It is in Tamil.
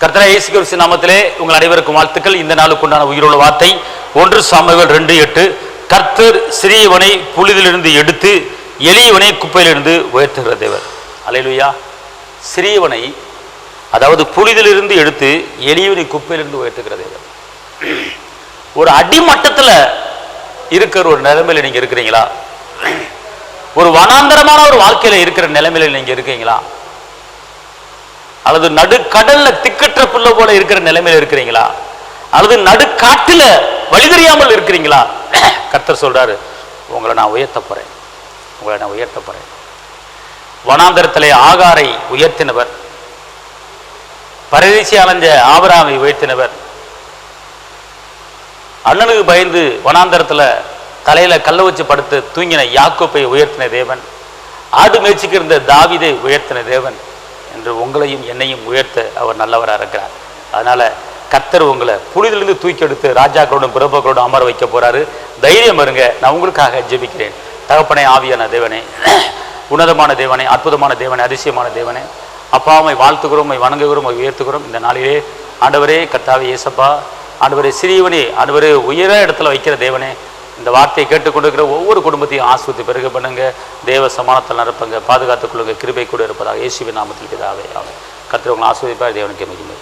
கர்த்தராகிய இயேசு கிறிஸ்து நாமத்திலே உங்கள் அனைவருக்கும் வாழ்த்துக்கள். இந்த நாளுக்குண்டான உயிருள்ள வார்த்தை 1 சாமுவேல் 2:8. கர்த்தர் சிறியவனை புழுதிலிருந்து எடுத்து எளியவனை குப்பையிலிருந்து உயர்த்துகிற தேவர். அல்லேலூயா. சிறியவனை, அதாவது புழுதிலிருந்து எடுத்து எளியவனை குப்பையிலிருந்து உயர்த்துகிற தேவர். ஒரு அடிமட்டத்தில் இருக்கிற ஒரு நிலைமையில நீங்க இருக்கிறீங்களா? ஒரு வனாந்தரமான ஒரு வாழ்க்கையில இருக்கிற நிலைமையில நீங்க இருக்கீங்களா? அல்லது நடுக்கடல்ல திக்கற்ற புல்ல போல இருக்கிற நிலைமையில இருக்கிறீங்களா? அல்லது நடுக்காட்டுல வழி தெரியாமல் இருக்கிறீங்களா? கர்த்தர் சொல்றாரு, உங்களை நான் உயர்த்த போறேன், உங்களை நான் உயர்த்த போறேன். வனாந்தரத்திலே ஆகாரை உயர்த்தினவர், பரதேசி அலைஞ்ச ஆபிரகாமை உயர்த்தினவர், அண்ணனுக்கு பயந்து வனாந்தரத்துல தலையில கல்ல வச்சு படுத்து தூங்கின யாக்கோப்பை உயர்த்தின தேவன், ஆடு மேய்ச்சிக்கு இருந்த தாவீதை உயர்த்தின தேவன் என்று உங்களையும் என்னையும் உயர்த்த அவர் நல்லவராக இருக்கிறார். அதனால கர்த்தர் உங்களை புழுதிலிருந்து தூக்கி எடுத்து ராஜாக்களோடும் பிரபுக்களோடும் அமர வைக்க போறாரு. தைரியம் இருங்க. நான் உங்களுக்காக ஜெபிக்கிறேன். தகப்பனே, ஆவியான தேவனே, உன்னதமான தேவனே, அற்புதமான தேவனே, அதிசயமான தேவனே, அப்பாவை வாழ்த்துகிறோம், வணங்குகிறோம், உயர்த்துகிறோம். இந்த நாளிலே ஆண்டவரே, கர்த்தாவே இயேசப்பா, ஆண்டவரே சிறியவனே, ஆண்டவரே உயர இடத்துல வைக்கிற தேவனே, இந்த வார்த்தையை கேட்டுக்கொண்டிருக்கிற ஒவ்வொரு குடும்பத்தையும் ஆசீர்வதித்து பெருக பண்ணுங்க. தேவ சமானத்தில் நிரப்புங்க, பாதுகாத்துக் கொள்ளுங்க. கிருபை கூட இருப்பதாக இயேசுவின் நாமத்தில் பிதாவே ஆமென். கர்த்தர் உங்களை ஆசீர்வதிப்பார். தேவனுக்கு மகிமை.